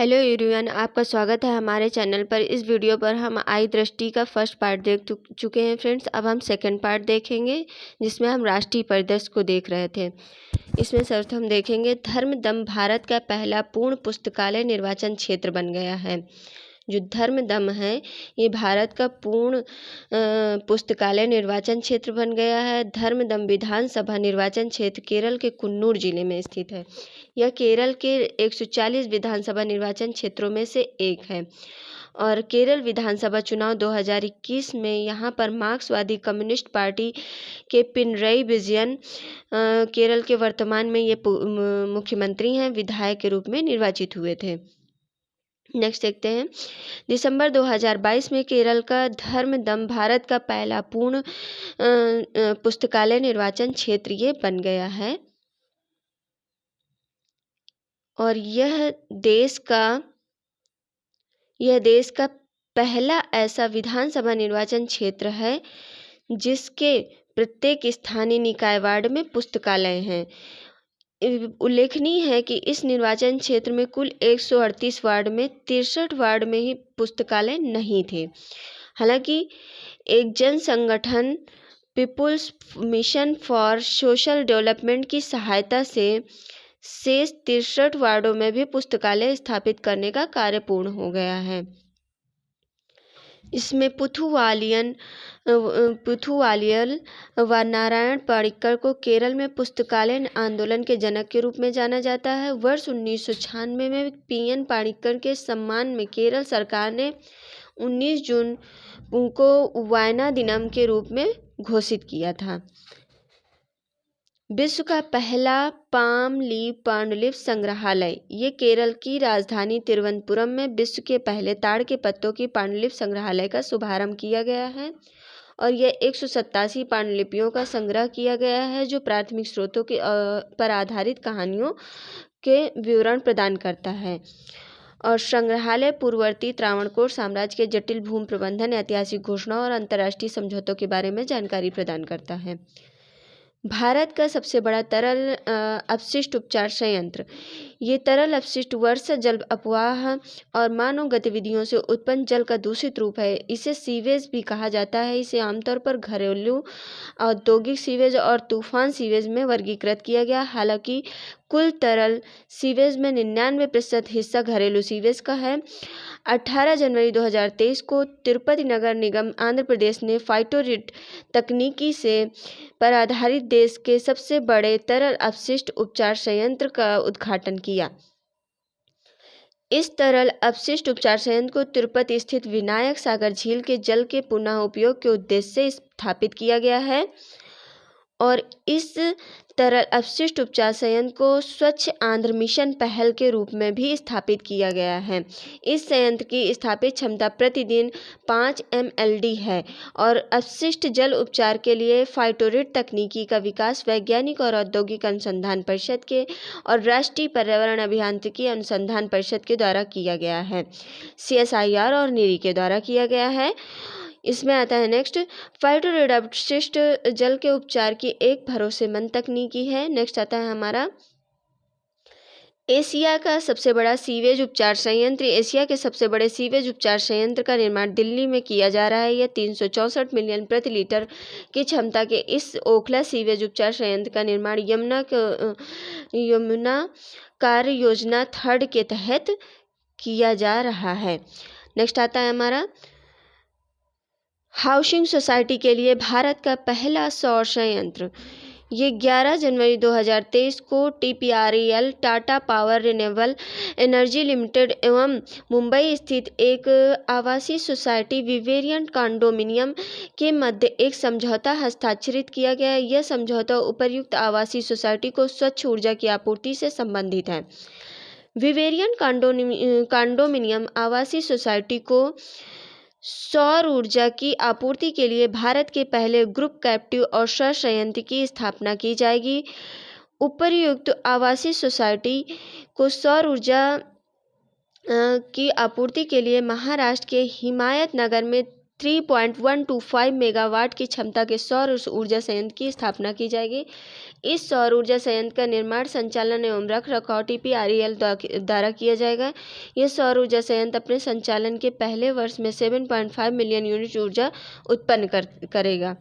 Hello everyone, आपका स्वागत है हमारे चैनल पर। इस वीडियो पर हम आई दृष्टि का फर्स्ट पार्ट देख चुके हैं फ्रेंड्स। अब हम सेकंड पार्ट देखेंगे जिसमें हम राष्ट्रीय परिदृश्य को देख रहे थे। इसमें सर्वप्रथम हम देखेंगे धर्मदम भारत का पहला पूर्ण पुस्तकालय निर्वाचन क्षेत्र बन गया है। जो धर्मदम है ये भारत का पूर्ण पुस्तकालय निर्वाचन क्षेत्र बन गया है। धर्मदम विधानसभा निर्वाचन क्षेत्र केरल के कुन्नूर जिले में स्थित है। यह केरल के 140 विधानसभा निर्वाचन क्षेत्रों में से एक है और केरल विधानसभा चुनाव 2021 में यहाँ पर मार्क्सवादी कम्युनिस्ट पार्टी के पिनरई विजयन केरल के वर्तमान में ये मुख्यमंत्री हैं, विधायक के रूप में निर्वाचित हुए थे। नेक्स्ट देखते हैं, दिसंबर 2022 में केरल का धर्मदम भारत का पहला पूर्ण पुस्तकालय निर्वाचन क्षेत्र ये बन गया है और यह देश का पहला ऐसा विधानसभा निर्वाचन क्षेत्र है जिसके प्रत्येक स्थानीय निकाय वार्ड में पुस्तकालय हैं। उल्लेखनीय है कि इस निर्वाचन क्षेत्र में कुल 138 वार्ड में 63 वार्ड में ही पुस्तकालय नहीं थे। हालांकि एक जन संगठन people's mission for social development की सहायता से शेष 63 वार्डों में भी पुस्तकालय स्थापित करने का कार्य पूर्ण हो गया है। इसमें पुथुवालियल व नारायण पाणिक्कर को केरल में पुस्तकालय आंदोलन के जनक के रूप में जाना जाता है। वर्ष 1996 में पीएन पाणिक्कर के सम्मान में केरल सरकार ने 19 जून को वायना दिनम के रूप में घोषित किया था। विश्व का पहला पाम लीफ पांडुलिपि संग्रहालय ये केरल की राजधानी तिरुवनंतपुरम में विश्व के पहले ताड़ के पत्तों की पांडुलिपि संग्रहालय का शुभारंभ किया गया है और यह 187 पांडुलिपियों का संग्रह किया गया है जो प्राथमिक स्रोतों के पर आधारित कहानियों के विवरण प्रदान करता है और संग्रहालय पूर्ववर्ती त्रावणकोर साम्राज्य के जटिल भूमि प्रबंधन, ऐतिहासिक घोषणाओं और अंतर्राष्ट्रीय समझौतों के बारे में जानकारी प्रदान करता है। भारत का सबसे बड़ा तरल अपशिष्ट उपचार संयंत्र ये तरल अपशिष्ट वर्षा जल अपवाह और मानव गतिविधियों से उत्पन्न जल का दूषित रूप है। इसे सीवेज भी कहा जाता है। इसे आमतौर पर घरेलू, औद्योगिक सीवेज और तूफान सीवेज में वर्गीकृत किया गया। हालांकि कुल तरल सीवेज में 99% हिस्सा घरेलू सीवेज का है। 18 जनवरी 2023 को तिरुपति नगर निगम आंध्र प्रदेश ने फाइटोरिट तकनीकी से पर आधारित देश के सबसे बड़े तरल अपशिष्ट उपचार संयंत्र का उद्घाटन किया। इस तरल अपशिष्ट उपचार संयंत्र को तिरुपति स्थित विनायक सागर झील के जल के पुनः उपयोग के उद्देश्य से स्थापित किया गया है और इस तरल अपशिष्ट उपचार संयंत्र को स्वच्छ आंध्र मिशन पहल के रूप में भी स्थापित किया गया है। इस संयंत्र की स्थापित क्षमता प्रतिदिन 5 MLD है और अपशिष्ट जल उपचार के लिए फाइटोरिट तकनीकी का विकास वैज्ञानिक और औद्योगिक अनुसंधान परिषद के और राष्ट्रीय पर्यावरण अभियांत्रिकी अनुसंधान परिषद के द्वारा किया गया है। CSIR और नीरी के द्वारा किया गया है। इसमें आता है नेक्स्ट, फाइटोरिट अपशिष्ट जल के उपचार की एक भरोसेमंद तकनीकी है। नेक्स्ट आता है हमारा एशिया का सबसे बड़ा सीवेज उपचार संयंत्र। एशिया के सबसे बड़े सीवेज उपचार संयंत्र का निर्माण दिल्ली में किया जा रहा है। यह 364 मिलियन प्रति लीटर की क्षमता के इस ओखला सीवेज उपचार संयंत्र का निर्माण यमुना कार्य योजना 3rd के तहत किया जा रहा है। नेक्स्ट आता है हमारा हाउसिंग सोसाइटी के लिए भारत का पहला सौर संयंत्र। ये 11 जनवरी 2023 को TPREL Tata power renewable energy limited एवं मुंबई स्थित एक आवासीय सोसाइटी विवेरियन कॉन्डोमिनियम के मध्य एक समझौता हस्ताक्षरित किया गया है। यह समझौता उपर्युक्त आवासीय सोसाइटी को स्वच्छ ऊर्जा की आपूर्ति से संबंधित है। विवेरियन कॉन्डोमिनियम आवासीय सोसाइटी को सौर ऊर्जा की आपूर्ति के लिए भारत के पहले ग्रुप कैप्टिव और सौर संयंत्र की स्थापना की जाएगी। उपर्युक्त आवासीय सोसाइटी को सौर ऊर्जा की आपूर्ति के लिए महाराष्ट्र के हिमायत नगर में 3.125 मेगावाट की क्षमता के सौर ऊर्जा संयंत्र की स्थापना की जाएगी। इस सौर ऊर्जा संयंत्र का निर्माण, संचालन एवं रख रखाव TPREL द्वारा किया जाएगा। यह सौर ऊर्जा संयंत्र अपने संचालन के पहले वर्ष में 7.5 मिलियन यूनिट ऊर्जा उत्पन्न करेगा।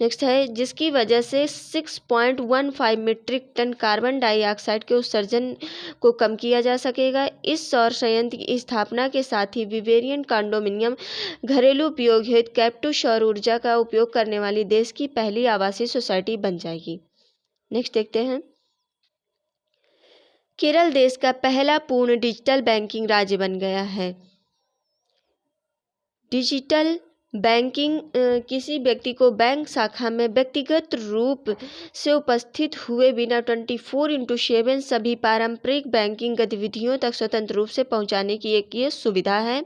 नेक्स्ट है, जिसकी वजह से 6.15 मीट्रिक टन कार्बन डाइऑक्साइड के उत्सर्जन को कम किया जा सकेगा। इस सौर संयंत्र की स्थापना के साथ ही विवेरियन कंडोमिनियम घरेलू उपयोग हेतु कैप्टिव सौर ऊर्जा का उपयोग करने वाली देश की पहली आवासीय सोसाइटी बन जाएगी। नेक्स्ट देखते हैं, केरल देश का पहला पूर्ण डिजिटल बैंकिंग राज्य बन गया है। डिजिटल बैंकिंग किसी व्यक्ति को बैंक शाखा में व्यक्तिगत रूप से उपस्थित हुए बिना 24/7 सभी पारंपरिक बैंकिंग गतिविधियों तक स्वतंत्र रूप से पहुंचाने की एक ये सुविधा है।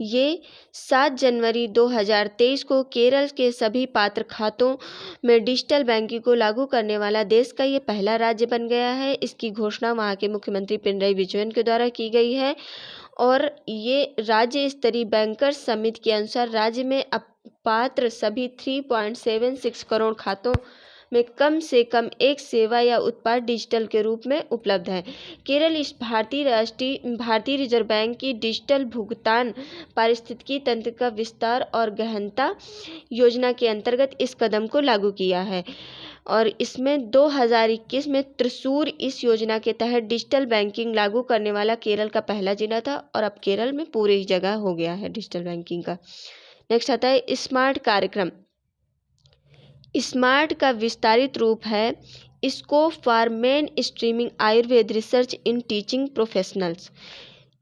ये 7 जनवरी 2023 को केरल के सभी पात्र खातों में डिजिटल बैंकिंग को लागू करने वाला देश का ये पहला राज्य बन गया है। इसकी घोषणा वहाँ के मुख्यमंत्री पिनराई विजयन के द्वारा की गई है और ये राज्य स्तरीय बैंकर्स समिति के अनुसार राज्य में पात्र सभी 3.76 करोड़ खातों में कम से कम एक सेवा या उत्पाद डिजिटल के रूप में उपलब्ध है। केरल इस भारतीय रिजर्व बैंक की डिजिटल भुगतान पारिस्थितिकी तंत्र का विस्तार और गहनता योजना के अंतर्गत इस कदम को लागू किया है और इसमें 2021 में त्रिशूर इस योजना के तहत डिजिटल बैंकिंग लागू करने वाला केरल का पहला जिला था और अब केरल में पूरी जगह हो गया है डिजिटल बैंकिंग का। नेक्स्ट आता है स्मार्ट कार्यक्रम। स्मार्ट का विस्तारित रूप है scope for main streaming Ayurveda research in teaching professionals.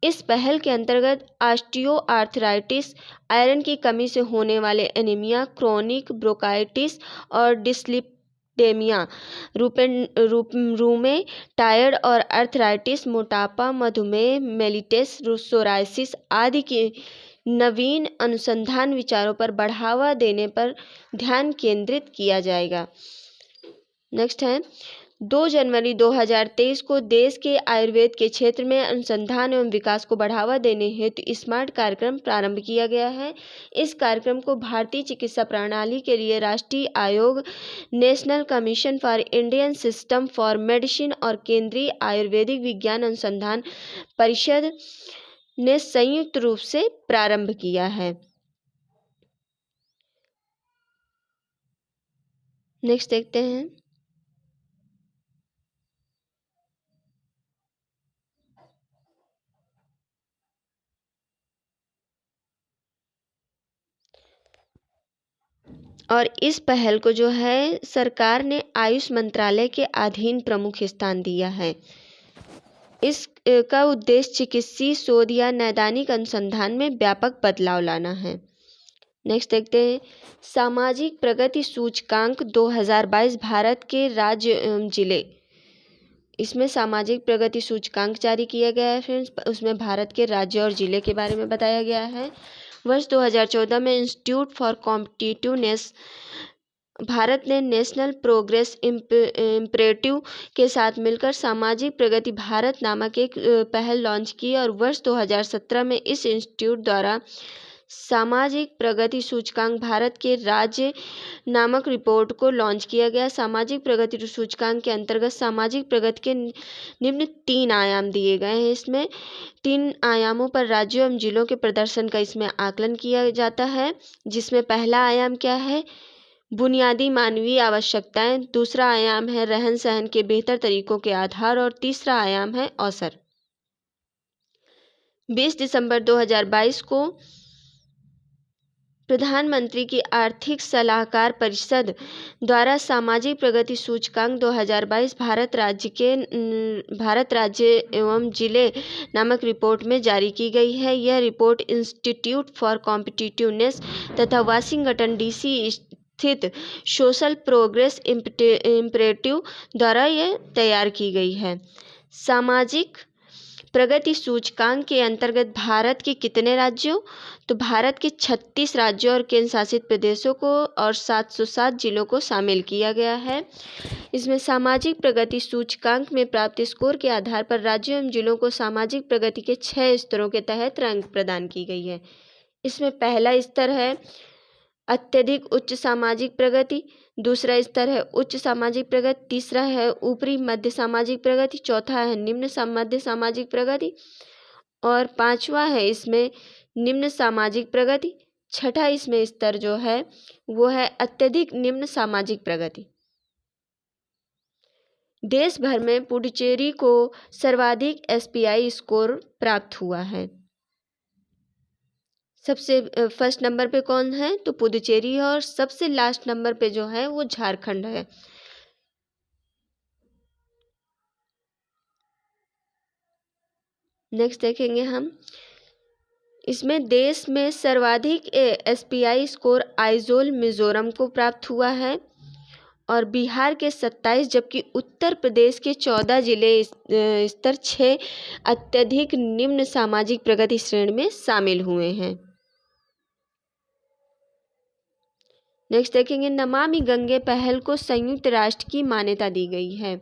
इस पहल के अंतर्गत ऑस्टियोआर्थराइटिस, आयरन की कमी से होने वाले एनीमिया, क्रोनिक ब्रोंकाइटिस और डिस्लिपिडेमिया, रूमेटायड और अर्थराइटिस, मोटापा, मधुमेह, मेलिटस, सोरायसिस आदि के नवीन अनुसंधान विचारों पर बढ़ावा देने पर ध्यान केंद्रित किया जाएगा। नेक्स्ट है, 2 जनवरी 2023 को देश के आयुर्वेद के क्षेत्र में अनुसंधान एवं विकास को बढ़ावा देने हेतु स्मार्ट कार्यक्रम प्रारंभ किया गया है। इस कार्यक्रम को भारतीय चिकित्सा प्रणाली के लिए राष्ट्रीय आयोग, national commission for Indian system for medicine और केंद्रीय आयुर्वेदिक विज्ञान अनुसंधान परिषद ने संयुक्त रूप से प्रारंभ किया है। नेक्स्ट देखते हैं, और इस पहल को जो है सरकार ने आयुष मंत्रालय के अधीन प्रमुख स्थान दिया है। इसका उद्देश्य चिकित्सीय शोध या नैदानिक अनुसंधान में व्यापक बदलाव लाना है। नेक्स्ट देखते हैं, सामाजिक प्रगति सूचकांक 2022 भारत के राज्य एवं जिले। इसमें सामाजिक प्रगति सूचकांक जारी किया गया है फ्रेंड्स। उसमें भारत के राज्य और जिले के बारे में बताया गया है। वर्ष 2014 में इंस्टीट्यूट फॉर कॉम्पिटिटिवनेस भारत ने नेशनल प्रोग्रेस इम्परेटिव के साथ मिलकर सामाजिक प्रगति भारत नामक एक पहल लॉन्च की और वर्ष 2017 में इस इंस्टीट्यूट द्वारा सामाजिक प्रगति सूचकांक भारत के राज्य नामक रिपोर्ट को लॉन्च किया गया। सामाजिक प्रगति सूचकांक के अंतर्गत सामाजिक प्रगति के निम्न 3 आयाम दिए गए हैं। इसमें 3 आयामों पर राज्यों एवं जिलों के प्रदर्शन का इसमें आकलन किया जाता है, जिसमें पहला आयाम क्या है, बुनियादी मानवीय आवश्यकताएं, दूसरा आयाम है रहन सहन के बेहतर तरीकों के आधार और तीसरा आयाम है अवसर। 20 दिसंबर 2022 को प्रधानमंत्री की आर्थिक सलाहकार परिषद द्वारा सामाजिक प्रगति सूचकांक 2022 भारत राज्य एवं जिले नामक रिपोर्ट में जारी की गई है। यह रिपोर्ट इंस्टीट्यूट फॉर कॉम्पिटिटिवनेस तथा वाशिंगटन DC स्थित सोशल प्रोग्रेस इम्परेटिव द्वारा यह तैयार की गई है। सामाजिक प्रगति सूचकांक के अंतर्गत भारत के कितने राज्यों, तो भारत के 36 राज्यों और केंद्र शासित प्रदेशों को और 707 जिलों को शामिल किया गया है। इसमें सामाजिक प्रगति सूचकांक में प्राप्त स्कोर के आधार पर राज्यों एवं जिलों को सामाजिक प्रगति के 6 स्तरों के तहत रैंक प्रदान की गई है। इसमें पहला स्तर है अत्यधिक उच्च सामाजिक प्रगति, दूसरा स्तर है उच्च सामाजिक प्रगति, तीसरा है ऊपरी मध्य सामाजिक प्रगति, चौथा है निम्न मध्य सामाजिक प्रगति और पांचवा है इसमें निम्न सामाजिक प्रगति। छठा इसमें स्तर जो है वो है अत्यधिक निम्न सामाजिक प्रगति। देश भर में पुडुचेरी को सर्वाधिक एसपीआई स्कोर प्राप्त हुआ है। सबसे फर्स्ट नंबर पे कौन है तो पुडुचेरी है और सबसे लास्ट नंबर पे जो है वो झारखंड है। नेक्स्ट देखेंगे हम, इसमें देश में सर्वाधिक एसपीआई स्कोर आइजोल मिजोरम को प्राप्त हुआ है और बिहार के 27 जबकि उत्तर प्रदेश के 14 जिले स्तर 6 अत्यधिक निम्न सामाजिक प्रगति श्रेणी में शामिल हुए हैं। नेक्स्ट देखेंगे, नमामि गंगे पहल को संयुक्त राष्ट्र की मान्यता दी गई है।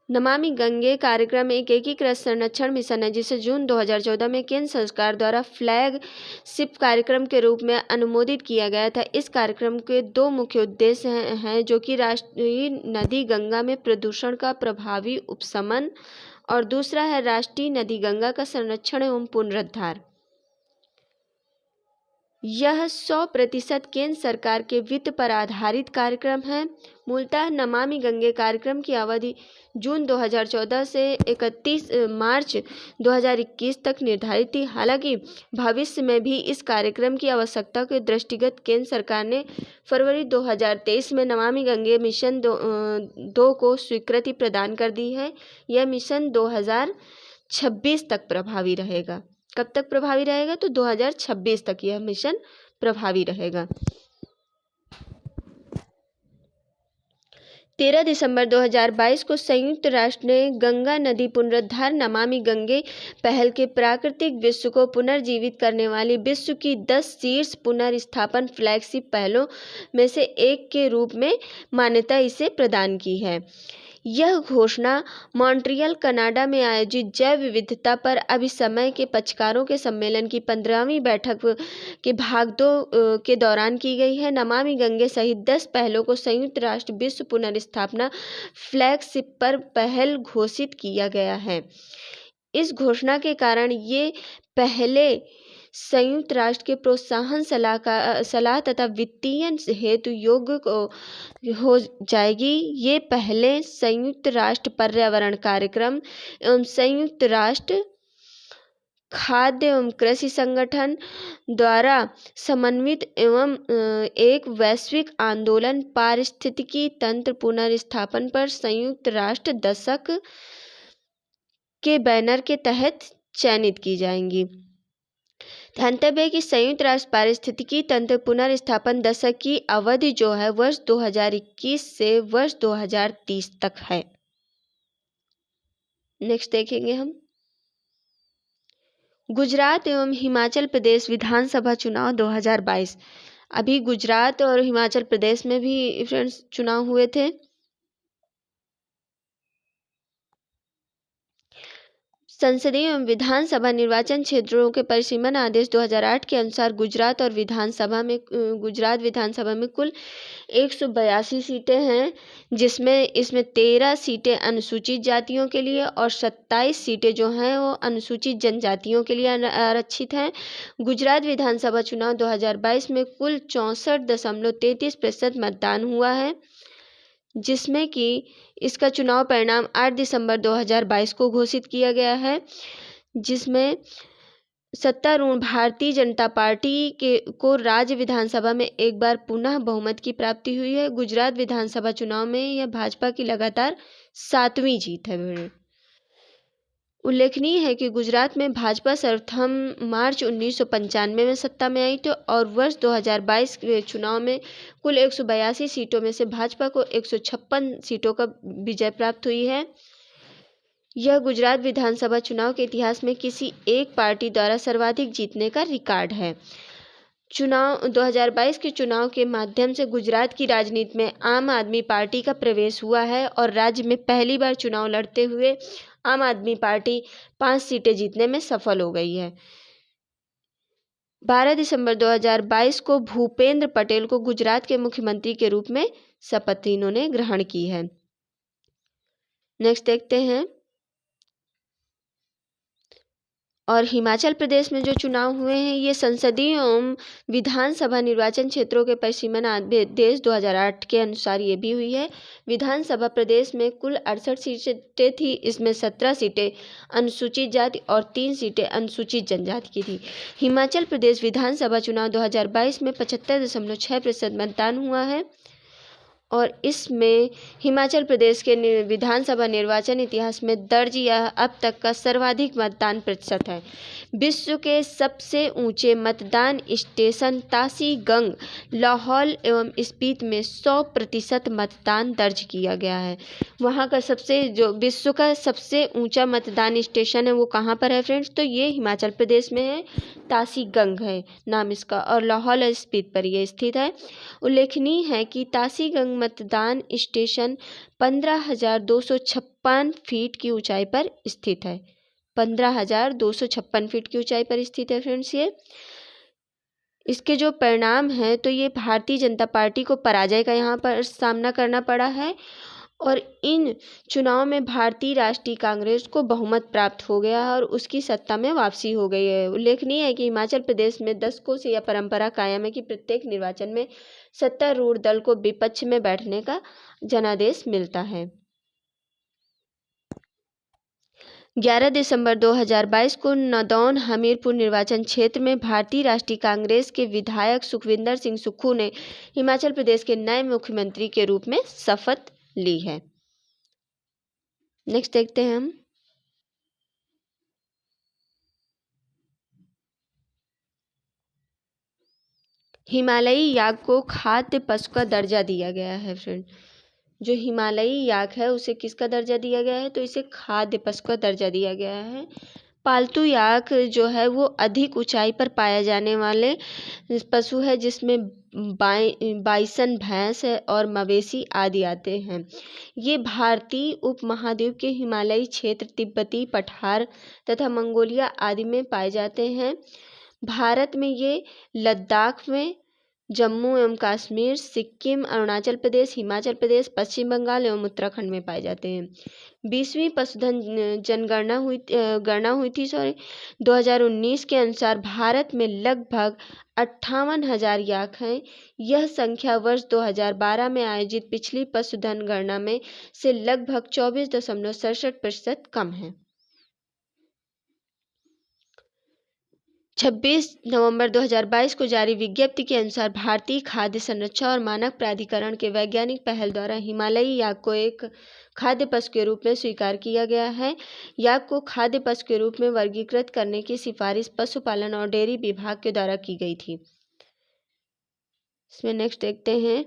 नमामि गंगे कार्यक्रम एक एकीकृत संरक्षण मिशन है जिसे जून 2014 में केंद्र सरकार द्वारा फ्लैगशिप कार्यक्रम के रूप में अनुमोदित किया गया था। इस कार्यक्रम के दो मुख्य उद्देश्य हैं जो कि राष्ट्रीय नदी गंगा में प्रदूषण का प्रभावी उपशमन और दूसरा है राष्ट्रीय नदी गंगा का संरक्षण एवं पुनरुद्धार। यह 100% केंद्र सरकार के वित्त पर आधारित कार्यक्रम है। मूलतः नमामि गंगे कार्यक्रम की अवधि जून 2014 से 31 मार्च 2021 तक निर्धारित थी। हालांकि भविष्य में भी इस कार्यक्रम की आवश्यकता के दृष्टिगत केंद्र सरकार ने फरवरी 2023 में नमामि गंगे मिशन 2 को स्वीकृति प्रदान कर दी है। यह मिशन 2026 तक प्रभावी रहेगा। कब तक प्रभावी रहेगा तो 2026 तक यह मिशन प्रभावी रहेगा। 13 दिसंबर 2022 को संयुक्त राष्ट्र ने गंगा नदी पुनरुद्धार नमामि गंगे पहल के प्राकृतिक विश्व को पुनर्जीवित करने वाली विश्व की 10 शीर्ष पुनर्स्थापन फ्लैगशिप पहलों में से एक के रूप में मान्यता इसे प्रदान की है। यह घोषणा मॉन्ट्रियल कनाडा में आयोजित जैव विविधता पर अभिसमय के पक्षकारों के सम्मेलन की 15वीं बैठक के भाग 2 के दौरान की गई है। नमामि गंगे सहित 10 पहलों को संयुक्त राष्ट्र विश्व पुनर्स्थापना फ्लैगशिप पर पहल घोषित किया गया है। इस घोषणा के कारण ये पहले संयुक्त राष्ट्र के प्रोत्साहन सलाह तथा वित्तीय हेतु योग्य हो जाएगी। ये पहले संयुक्त राष्ट्र पर्यावरण कार्यक्रम एवं संयुक्त राष्ट्र खाद्य एवं कृषि संगठन द्वारा समन्वित एवं एक वैश्विक आंदोलन पारिस्थितिकी तंत्र पुनर्स्थापन पर संयुक्त राष्ट्र दशक के बैनर के तहत चयनित की जाएंगी। ध्यातव्य है कि संयुक्त राष्ट्र पारिस्थितिकी तंत्र पुनर्स्थापन दशक की अवधि जो है वर्ष 2021 से वर्ष 2030 तक है। नेक्स्ट देखेंगे हम, गुजरात एवं हिमाचल प्रदेश विधानसभा चुनाव 2022। अभी गुजरात और हिमाचल प्रदेश में भी फ्रेंड्स चुनाव हुए थे। संसदीय एवं विधानसभा निर्वाचन क्षेत्रों के परिसीमन आदेश 2008 के अनुसार गुजरात विधानसभा में कुल 182 सीटें हैं, जिसमें इसमें 13 सीटें अनुसूचित जातियों के लिए और 27 सीटें जो हैं वो अनुसूचित जनजातियों के लिए आरक्षित हैं। गुजरात विधानसभा चुनाव 2022 में कुल 64.33% मतदान हुआ है, जिसमें कि इसका चुनाव परिणाम 8 दिसंबर 2022 को घोषित किया गया है, जिसमें सत्तारूढ़ भारतीय जनता पार्टी को राज्य विधानसभा में एक बार पुनः बहुमत की प्राप्ति हुई है। गुजरात विधानसभा चुनाव में यह भाजपा की लगातार 7वीं जीत है। उल्लेखनीय है कि गुजरात में भाजपा सर्वप्रथम मार्च 1995 में सत्ता में आई थी और वर्ष 2022 के चुनाव में कुल 182 सीटों में से भाजपा को 156 सीटों का विजय प्राप्त हुई है। यह गुजरात विधानसभा चुनाव के इतिहास में किसी एक पार्टी द्वारा सर्वाधिक जीतने का रिकॉर्ड है। चुनाव 2022 के चुनाव के माध्यम से गुजरात की राजनीति में आम आदमी पार्टी का प्रवेश हुआ है और राज्य में पहली बार चुनाव लड़ते हुए आम आदमी पार्टी 5 सीटें जीतने में सफल हो गई है। 12 दिसंबर 2022 को भूपेंद्र पटेल को गुजरात के मुख्यमंत्री के रूप में शपथ इन्होंने ग्रहण की है। नेक्स्ट देखते हैं। और हिमाचल प्रदेश में जो चुनाव हुए हैं ये संसदीय एवं विधानसभा निर्वाचन क्षेत्रों के परिसीमन 2008 के अनुसार ये भी हुई है। विधानसभा प्रदेश में कुल 68 सीटें थी, इसमें 17 सीटें अनुसूचित जाति और 3 सीटें अनुसूचित जनजाति की थी। हिमाचल प्रदेश विधानसभा चुनाव 2022 में 75.6% मतदान हुआ है और इसमें हिमाचल प्रदेश के विधानसभा निर्वाचन इतिहास में दर्ज यह अब तक का सर्वाधिक मतदान प्रतिशत है। विश्व के सबसे ऊंचे मतदान स्टेशन तासी गंग, लाहौल एवं स्पीति में 100% मतदान दर्ज किया गया है। वहाँ का जो विश्व का सबसे ऊंचा मतदान स्टेशन है वो कहाँ पर है फ्रेंड्स? तो ये हिमाचल प्रदेश में है, तासी गंग है नाम इसका, और लाहौल स्पीति पर ये स्थित है। उल्लेखनीय है कि तासी गंग मतदान स्टेशन 15,256 फीट की ऊंचाई पर स्थित है। 15,256 फीट की ऊंचाई पर स्थित है फ्रेंड्स ये। इसके जो परिणाम हैं तो ये भारतीय जनता पार्टी को पराजय का यहाँ पर सामना करना पड़ा है और इन चुनाव में भारतीय राष्ट्रीय कांग्रेस को बहुमत प्राप्त हो गया है और उसकी सत्ता में वापसी हो गई है। उल्लेखनीय है कि हिमाचल प्रदेश में दशकों से यह परंपरा कायम है कि प्रत्येक निर्वाचन में सत्तारूढ़ दल को विपक्ष में बैठने का जनादेश मिलता है। 11 दिसंबर 2022 को नदौन हमीरपुर निर्वाचन क्षेत्र में भारतीय राष्ट्रीय कांग्रेस के विधायक सुखविंदर सिंह सुक्खू ने हिमाचल प्रदेश के नए मुख्यमंत्री के रूप में शपथ ली है। नेक्स्ट देखते हैं हम। हिमालयी याक को खाद्य पशु का दर्जा दिया गया है फ्रेंड। जो हिमालयी याक है उसे किसका दर्जा दिया गया है? तो इसे खाद्य पशु का दर्जा दिया गया है। पालतू याक जो है वो अधिक ऊंचाई पर पाया जाने वाले पशु है जिसमें बाइसन भैंस है और मवेशी आदि आते हैं। ये भारतीय उपमहाद्वीप के हिमालयी क्षेत्र तिब्बती पठार तथा मंगोलिया आदि में पाए जाते हैं। भारत में ये लद्दाख में, जम्मू एवं कश्मीर, सिक्किम, अरुणाचल प्रदेश, हिमाचल प्रदेश, पश्चिम बंगाल एवं उत्तराखंड में पाए जाते हैं। 20वीं पशुधन जनगणना हुई थी 2019 के अनुसार भारत में लगभग 58,000 याक हैं। यह संख्या वर्ष 2012 में आयोजित पिछली पशुधन गणना में से लगभग 24.67% कम है। 26 नवंबर 2022 को जारी विज्ञप्ति के अनुसार भारतीय खाद्य संरक्षण और मानक प्राधिकरण के वैज्ञानिक पहल द्वारा हिमालयी याक को एक खाद्य पशु के रूप में स्वीकार किया गया है। याक को खाद्य पशु के रूप में वर्गीकृत करने की सिफारिश पशुपालन और डेयरी विभाग के द्वारा की गई थी। इसमें नेक्स्ट देखते हैं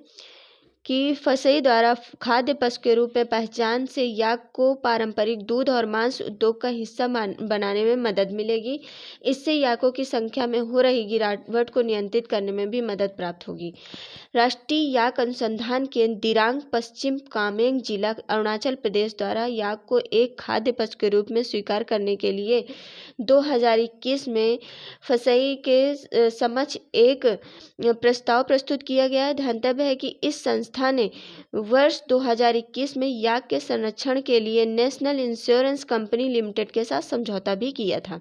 कि फसई द्वारा खाद्य पशु के रूप में पहचान से याक को पारंपरिक दूध और मांस उद्योग का हिस्सा बनाने में मदद मिलेगी। इससे याकों की संख्या में हो रही गिरावट को नियंत्रित करने में भी मदद प्राप्त होगी। राष्ट्रीय याक अनुसंधान केंद्र दिरांग पश्चिम कामेंग जिला अरुणाचल प्रदेश द्वारा याक को एक खाद्य पशु के रूप में स्वीकार करने के लिए 2021 में फसई के समक्ष एक प्रस्ताव प्रस्तुत किया गया। ध्यातव्य है कि इस संस्था ने वर्ष 2021 में याक के संरक्षण के लिए नेशनल इंश्योरेंस कंपनी लिमिटेड के साथ समझौता भी किया था।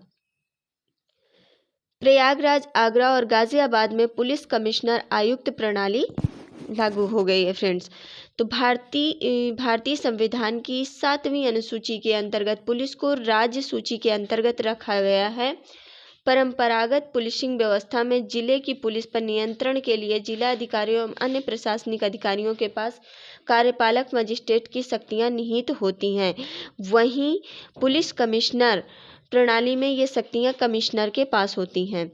प्रयागराज, आगरा और गाजियाबाद में पुलिस कमिश्नर आयुक्त प्रणाली लागू हो गई है फ्रेंड्स। तो भारतीय संविधान की 7वीं अनुसूची के अंतर्गत पुलिस को राज्य सूची के अंतर्गत रखा गया है। परंपरागत पुलिसिंग व्यवस्था में जिले की पुलिस पर नियंत्रण के लिए जिला अधिकारियों एवं अन्य प्रशासनिक अधिकारियों के पास कार्यपालक मजिस्ट्रेट की शक्तियां निहित होती हैं। वहीं पुलिस कमिश्नर प्रणाली में ये शक्तियां कमिश्नर के पास होती हैं।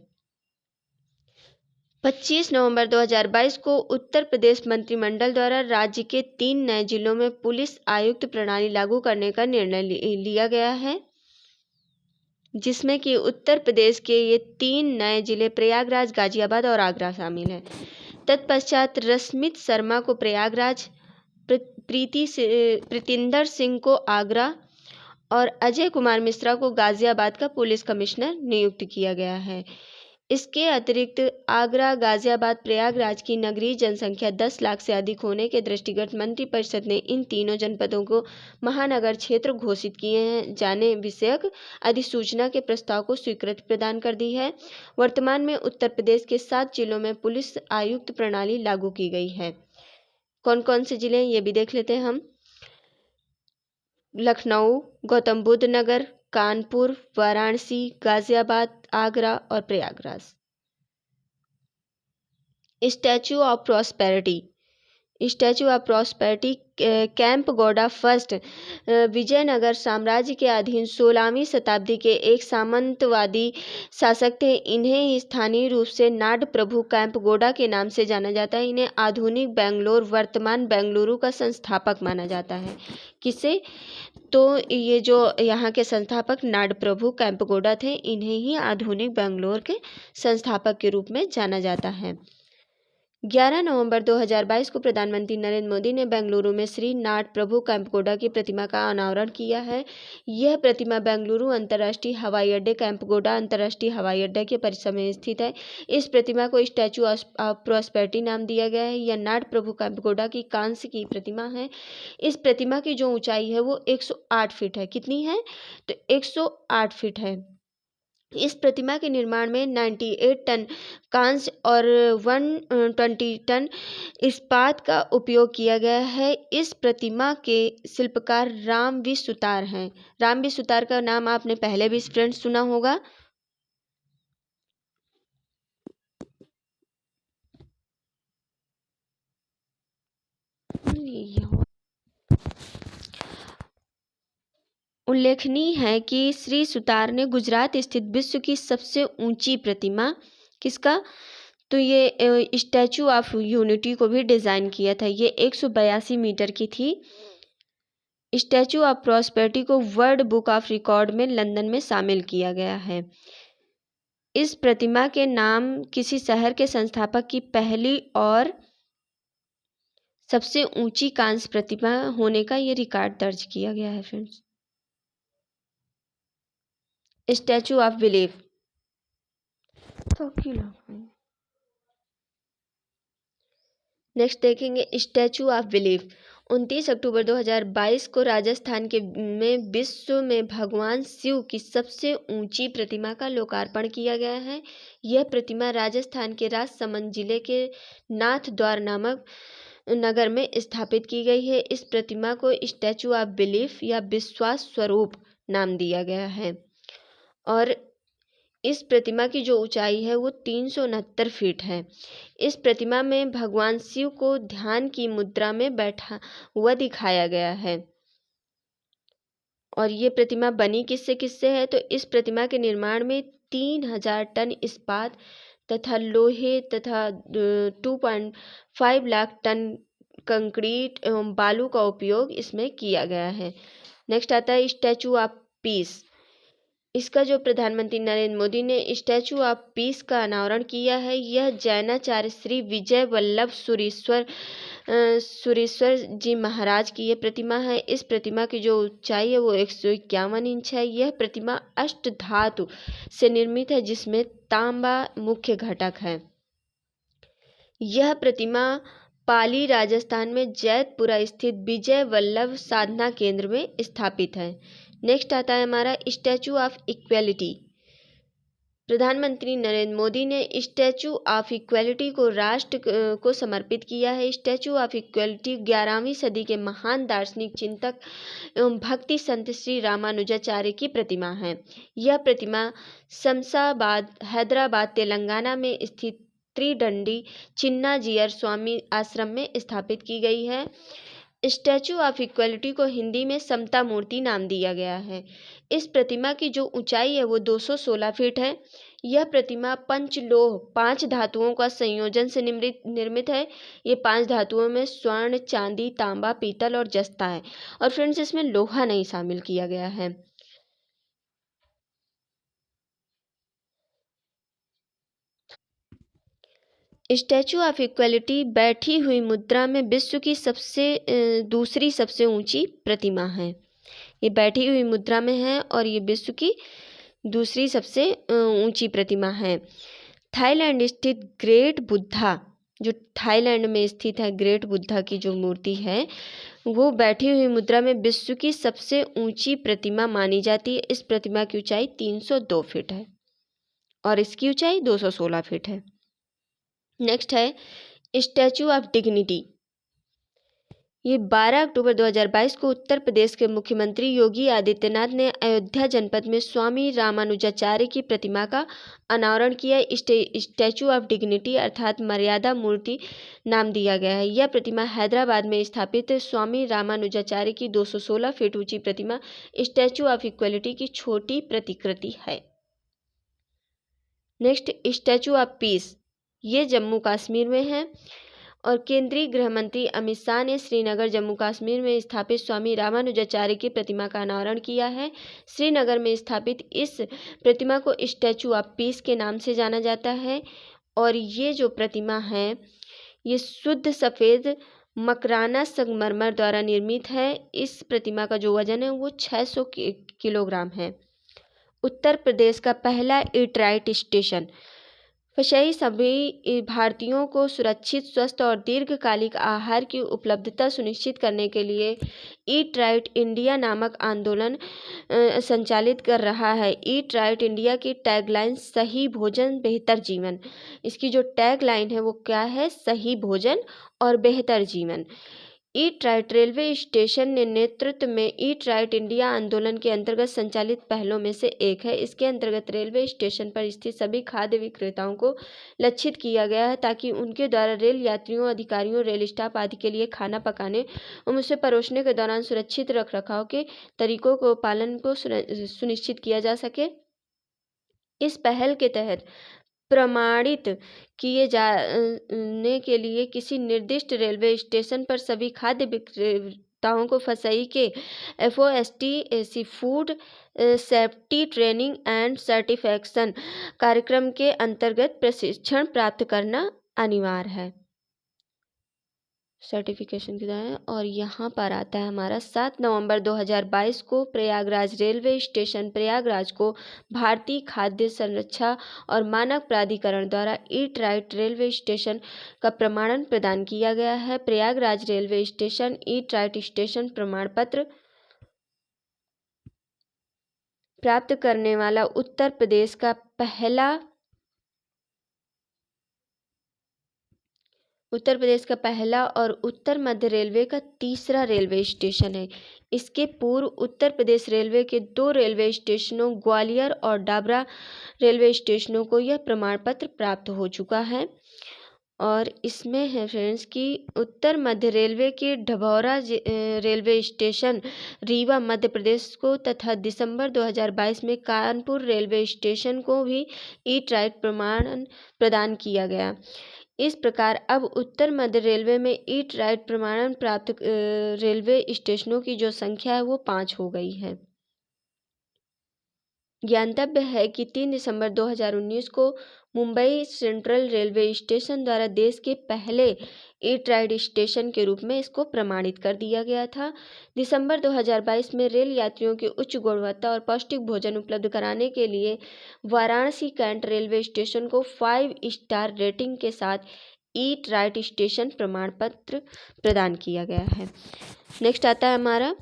25 नवंबर 2022 को उत्तर प्रदेश मंत्रिमंडल द्वारा राज्य के 3 नए जिलों में पुलिस आयुक्त प्रणाली लागू करने का निर्णय लिया गया है, जिसमें कि उत्तर प्रदेश के ये 3 नए जिले प्रयागराज, गाजियाबाद और आगरा शामिल हैं। तत्पश्चात रश्मित शर्मा को प्रयागराज, प्रीतिंदर सिंह को आगरा और अजय कुमार मिश्रा को गाजियाबाद का पुलिस कमिश्नर नियुक्त किया गया है। इसके अतिरिक्त आगरा, गाजियाबाद, प्रयागराज की नगरीय जनसंख्या 10 लाख से अधिक होने के दृष्टिगत मंत्रिपरिषद ने इन तीनों जनपदों को महानगर क्षेत्र घोषित किए जाने विषयक अधिसूचना के प्रस्ताव को स्वीकृति प्रदान कर दी है। वर्तमान में उत्तर प्रदेश के 7 जिलों में पुलिस आयुक्त प्रणाली लागू की गई है। कौन कौन से जिले हैं ये भी देख लेते हैं हम। लखनऊ, गौतम बुद्ध नगर, कानपुर, वाराणसी, गाजियाबाद, आगरा और Prayagraj. Statue of prosperity Kempe Gowda first Vijayanagara साम्राज्य के अधीन 16वीं शताब्दी के एक सामंतवादी शासक थे। इन्हें स्थानीय रूप से नाड प्रभु कैंप गौड़ा के नाम से जाना जाता है। इन्हें आधुनिक बेंगलोर, वर्तमान बेंगलुरु का संस्थापक माना जाता है। किसे? तो ये जो यहाँ के संस्थापक नाड प्रभु कैंप गौड़ा थे, इन्हें ही आधुनिक बेंगलोर के संस्थापक के रूप में जाना जाता है। 11 नवंबर 2022 को प्रधानमंत्री नरेंद्र मोदी ने बेंगलुरु में श्री नाड प्रभु कैंपगौड़ा की प्रतिमा का अनावरण किया है। यह प्रतिमा बेंगलुरु अंतर्राष्ट्रीय हवाई अड्डे कैंपगौड़ा अंतर्राष्ट्रीय हवाई अड्डे के परिसर में स्थित है। इस प्रतिमा को स्टैचू ऑफ प्रॉस्पेरिटी नाम दिया गया है। यह नाड प्रभु कैंपगौड़ा की कांस्य की प्रतिमा है। इस प्रतिमा की जो ऊंचाई है वो 108 फीट है। कितनी है? तो 108 फीट है। इस प्रतिमा के निर्माण में 98 टन कांस्य और 120 टन इस्पात का उपयोग किया गया है। इस प्रतिमा के शिल्पकार रामवी सुतार हैं। रामवी सुतार का नाम आपने पहले भी फ्रेंड्स सुना होगा। उल्लेखनीय है कि श्री सुतार ने गुजरात स्थित विश्व की सबसे ऊंची प्रतिमा, किसका? तो ये स्टैचू ऑफ यूनिटी को भी डिज़ाइन किया था। ये 182 मीटर की थी। स्टैचू ऑफ प्रॉस्पेरिटी को वर्ल्ड बुक ऑफ रिकॉर्ड में लंदन में शामिल किया गया है। इस प्रतिमा के नाम किसी शहर के संस्थापक की पहली और सबसे ऊंची कांस्य प्रतिमा होने का ये रिकॉर्ड दर्ज किया गया है friends. Statue of belief next देखेंगे स्टैचू ऑफ बिलीफ। 29 अक्टूबर 2022 को राजस्थान में विश्व में भगवान शिव की सबसे ऊंची प्रतिमा का लोकार्पण किया गया है। यह प्रतिमा राजस्थान के राजसमंद जिले के नाथ द्वार नामक नगर में स्थापित की गई है। इस प्रतिमा को स्टैचू ऑफ बिलीफ या विश्वास स्वरूप नाम दिया गया है और इस प्रतिमा की जो ऊंचाई है वो 369 फीट है। इस प्रतिमा में भगवान शिव को ध्यान की मुद्रा में बैठा हुआ दिखाया गया है। और ये प्रतिमा बनी किससे है? तो इस प्रतिमा के निर्माण में 3000 टन इस्पात तथा लोहे तथा 2.5 लाख टन कंक्रीट एवं बालू का उपयोग इसमें किया गया है। नेक्स्ट आता है स्टैचू ऑफ पीस। इसका जो प्रधानमंत्री नरेंद्र मोदी ने स्टैचू ऑफ पीस का अनावरण किया है। यह जैनाचार्य श्री विजय वल्लभ सुरेश्वर जी महाराज की ये प्रतिमा है। इस प्रतिमा की जो ऊंचाई है वो 151 इंच है। यह प्रतिमा अष्ट धातु से निर्मित है जिसमें तांबा मुख्य घटक है। यह प्रतिमा पाली राजस्थान में जैतपुरा स्थित विजय वल्लभ साधना केंद्र में स्थापित है। नेक्स्ट आता है हमारा स्टैचू ऑफ इक्वेलिटी। प्रधानमंत्री नरेंद्र मोदी ने स्टैचू ऑफ इक्वेलिटी को राष्ट्र को समर्पित किया है। स्टैचू ऑफ इक्वेलिटी 11वीं सदी के महान दार्शनिक चिंतक एवं भक्ति संत श्री रामानुजाचार्य की प्रतिमा है। यह प्रतिमा शमशाबाद, हैदराबाद, तेलंगाना में स्थित त्रिदंडी चिन्नाजियर स्वामी आश्रम में स्थापित की गई है। स्टैचू ऑफ इक्वलिटी को हिंदी में समता मूर्ति नाम दिया गया है। इस प्रतिमा की जो ऊंचाई है वो 216 फीट है। यह प्रतिमा पंचलोह 5 धातुओं का संयोजन से निर्मित है। ये 5 धातुओं में स्वर्ण, चांदी, तांबा, पीतल और जस्ता है और फ्रेंड्स इसमें लोहा नहीं शामिल किया गया है। स्टैचू ऑफ इक्वलिटी बैठी हुई मुद्रा में विश्व की दूसरी सबसे ऊंची प्रतिमा है। ये बैठी हुई मुद्रा में है और ये विश्व की दूसरी सबसे ऊंची प्रतिमा है। थाईलैंड स्थित ग्रेट बुद्धा, जो थाईलैंड में स्थित है ग्रेट बुद्धा की जो मूर्ति है वो बैठी हुई मुद्रा में विश्व की सबसे ऊंची प्रतिमा मानी जाती है। इस प्रतिमा की ऊंचाई 302 फीट है और इसकी ऊंचाई 216 फीट है। नेक्स्ट है स्टैचू ऑफ डिग्निटी। ये 12 अक्टूबर 2022 को उत्तर प्रदेश के मुख्यमंत्री योगी आदित्यनाथ ने अयोध्या जनपद में स्वामी रामानुजाचार्य की प्रतिमा का अनावरण किया। स्टैचू ऑफ डिग्निटी अर्थात मर्यादा मूर्ति नाम दिया गया है। यह प्रतिमा हैदराबाद में स्थापित स्वामी रामानुजाचार्य की 216 फीट ऊंची प्रतिमा स्टैचू ऑफ इक्वलिटी की छोटी प्रतिकृति है। नेक्स्ट स्टैचू ऑफ पीस, ये जम्मू कश्मीर में है और केंद्रीय गृह मंत्री अमित शाह ने श्रीनगर जम्मू कश्मीर में स्थापित स्वामी रामानुजाचार्य की प्रतिमा का अनावरण किया है। श्रीनगर में स्थापित इस प्रतिमा को स्टैचू ऑफ पीस के नाम से जाना जाता है और ये जो प्रतिमा है ये शुद्ध सफ़ेद मकराना संगमरमर द्वारा निर्मित है। इस प्रतिमा का जो वजन है वो 600 किलोग्राम है। उत्तर प्रदेश का पहला ईट राइट स्टेशन। फंसाई सभी भारतीयों को सुरक्षित, स्वस्थ और दीर्घकालिक आहार की उपलब्धता सुनिश्चित करने के लिए ईट राइट इंडिया नामक आंदोलन संचालित कर रहा है। ईट राइट इंडिया की टैगलाइन सही भोजन बेहतर जीवन। इसकी जो टैगलाइन है वो क्या है? सही भोजन और बेहतर जीवन। ईट राइट रेलवे स्टेशन ने नेतृत्व में ईट राइट इंडिया आंदोलन के अंतर्गत संचालित पहलों में से एक है। इसके अंतर्गत रेलवे स्टेशन पर स्थित सभी खाद्य विक्रेताओं को लक्षित किया गया है ताकि उनके द्वारा रेल यात्रियों, अधिकारियों, रेल स्टाफ आदि के लिए खाना पकाने और उसे परोसने के दौरान सुरक्षित रखरखाव के तरीकों को पालन को सुनिश्चित किया जा सके। इस पहल के तहत प्रमाणित किए जाने के लिए किसी निर्दिष्ट रेलवे स्टेशन पर सभी खाद्य विक्रेताओं को फंसाई के FOST food safety training and certification कार्यक्रम के अंतर्गत प्रशिक्षण प्राप्त करना अनिवार्य है। सर्टिफिकेशन की है और यहाँ पर आता है हमारा 7 नवंबर 2022 को प्रयागराज रेलवे स्टेशन प्रयागराज को भारतीय खाद्य संरक्षा और मानक प्राधिकरण द्वारा ईट राइट रेलवे स्टेशन का प्रमाणन प्रदान किया गया है। Prayagraj railway station eat right station प्रमाण पत्र प्राप्त करने वाला उत्तर प्रदेश का पहला और उत्तर मध्य रेलवे का तीसरा रेलवे स्टेशन है। इसके पूर्व उत्तर प्रदेश रेलवे के 2 रेलवे स्टेशनों ग्वालियर और डाबरा रेलवे स्टेशनों को यह प्रमाण पत्र प्राप्त हो चुका है। और इसमें है फ्रेंड्स कि उत्तर मध्य रेलवे के ढबौरा रेलवे स्टेशन रीवा मध्य प्रदेश को तथा दिसंबर 2022 में कानपुर रेलवे स्टेशन को भी ईट राइट प्रमाणन प्रदान किया गया। इस प्रकार अब उत्तर मध्य रेलवे में ईट राइट प्रमाणन प्राप्त रेलवे स्टेशनों की जो संख्या है वो 5 हो गई है। ज्ञातव्य है कि 3 दिसंबर 2019 को मुंबई सेंट्रल रेलवे स्टेशन द्वारा देश के पहले ईट राइट स्टेशन के रूप में इसको प्रमाणित कर दिया गया था। दिसंबर 2022 में रेल यात्रियों की उच्च गुणवत्ता और पौष्टिक भोजन उपलब्ध कराने के लिए वाराणसी कैंट रेलवे स्टेशन को 5 स्टार रेटिंग के साथ ईट राइट स्टेशन प्रमाण पत्र प्रदान किया गया है। नेक्स्ट आता है हमारा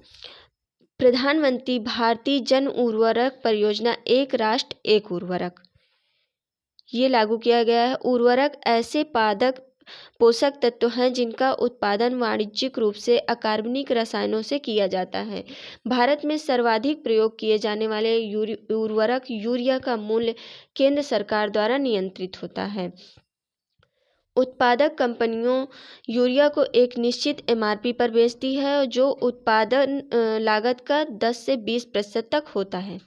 प्रधानमंत्री भारतीय जन उर्वरक परियोजना एक राष्ट्र एक उर्वरक। ये लागू किया गया है। उर्वरक ऐसे पादप पोषक तत्व हैं जिनका उत्पादन वाणिज्यिक रूप से अकार्बनिक रसायनों से किया जाता है। भारत में सर्वाधिक प्रयोग किए जाने वाले उर्वरक यूरिया का मूल्य केंद्र सरकार द्वारा नियंत्रित होता है। उत्पादक कंपनियों यूरिया को एक निश्चित MRP पर बेचती है जो उत्पादन लागत का 10 से 20% तक होता है।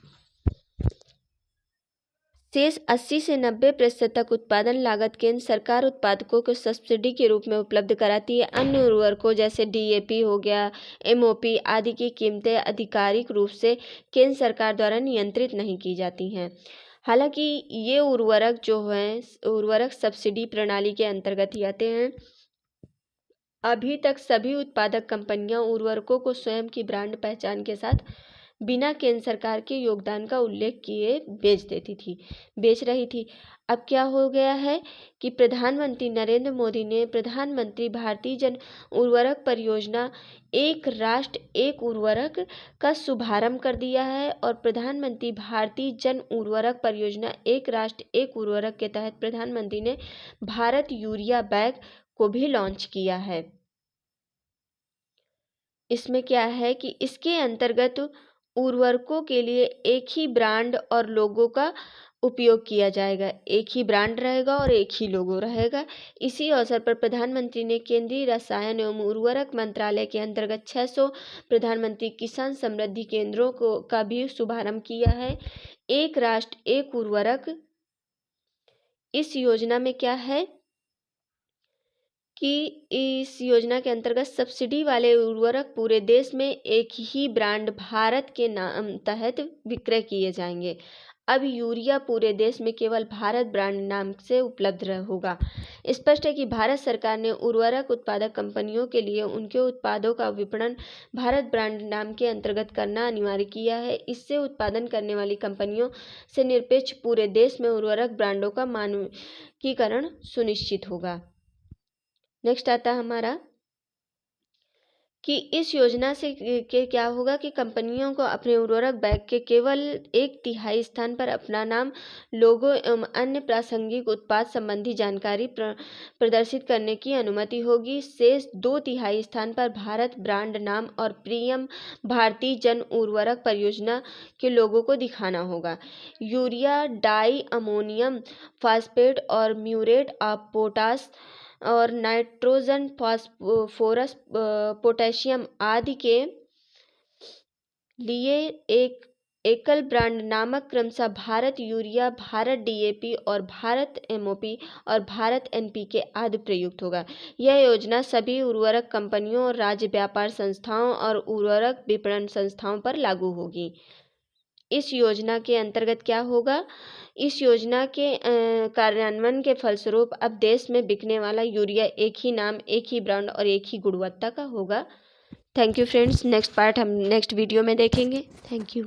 शेष 80 से 90% तक उत्पादन लागत केंद्र सरकार उत्पादकों को सब्सिडी के रूप में उपलब्ध कराती है। अन्य उर्वरकों जैसे DAP हो गया, MOP आदि की कीमतें आधिकारिक रूप से केंद्र सरकार द्वारा नियंत्रित नहीं की जाती हैं। हालांकि ये उर्वरक जो हैं उर्वरक सब्सिडी प्रणाली के अंतर्गत ही आते हैं। अभी तक सभी उत्पादक कंपनियां उर्वरकों को स्वयं की ब्रांड पहचान के साथ बिना केंद्र सरकार के योगदान का उल्लेख किए बेच रही थी। अब क्या हो गया है कि प्रधानमंत्री नरेंद्र मोदी ने प्रधानमंत्री भारतीय जन उर्वरक परियोजना एक राष्ट्र एक उर्वरक का शुभारंभ कर दिया है। और प्रधानमंत्री भारतीय जन उर्वरक परियोजना एक राष्ट्र एक उर्वरक के तहत प्रधानमंत्री ने भारत यूरिया बैंक को भी लॉन्च किया है। इसमें क्या है कि इसके अंतर्गत उर्वरकों के लिए एक ही ब्रांड और लोगो का उपयोग किया जाएगा। एक ही ब्रांड रहेगा और एक ही लोगो रहेगा। इसी अवसर पर प्रधानमंत्री ने केंद्रीय रसायन एवं उर्वरक मंत्रालय के अंतर्गत 600 प्रधानमंत्री किसान समृद्धि केंद्रों का भी शुभारंभ किया है। एक राष्ट्र एक उर्वरक, इस योजना में क्या है कि इस योजना के अंतर्गत सब्सिडी वाले उर्वरक पूरे देश में एक ही ब्रांड भारत के नाम तहत विक्रय किए जाएंगे। अब यूरिया पूरे देश में केवल भारत ब्रांड नाम से उपलब्ध होगा। स्पष्ट है कि भारत सरकार ने उर्वरक उत्पादक कंपनियों के लिए उनके उत्पादों का विपणन भारत ब्रांड नाम के अंतर्गत करना अनिवार्य किया है। इससे उत्पादन करने वाली कंपनियों से निरपेक्ष पूरे देश में उर्वरक ब्रांडों का मानकीकरण सुनिश्चित होगा। नेक्स्ट आता है हमारा कि इस योजना से के क्या होगा कि कंपनियों को अपने उर्वरक बैग के केवल 1/3 स्थान पर अपना नाम, लोगो एवं अन्य प्रासंगिक उत्पाद संबंधी जानकारी प्रदर्शित करने की अनुमति होगी। शेष 2/3 स्थान पर भारत ब्रांड नाम और प्रियम भारतीय जन उर्वरक परियोजना के लोगों को दिखाना होगा। यूरिया, डाई अमोनियम फॉस्फेट और म्यूरेट ऑफ पोटाश और नाइट्रोजन, फास्फोरस, पोटेशियम आदि के लिए एक एकल ब्रांड नामक क्रमशः भारत यूरिया, भारत डीएपी और भारत एमओपी और भारत एनपीके आदि प्रयुक्त होगा। यह योजना सभी उर्वरक कंपनियों और राज्य व्यापार संस्थाओं और उर्वरक विपणन संस्थाओं पर लागू होगी। इस योजना के अंतर्गत क्या होगा, इस योजना के कार्यान्वयन के फलस्वरूप अब देश में बिकने वाला यूरिया एक ही नाम, एक ही ब्रांड और एक ही गुणवत्ता का होगा। Thank you friends. Next part हम नेक्स्ट वीडियो में देखेंगे। Thank you.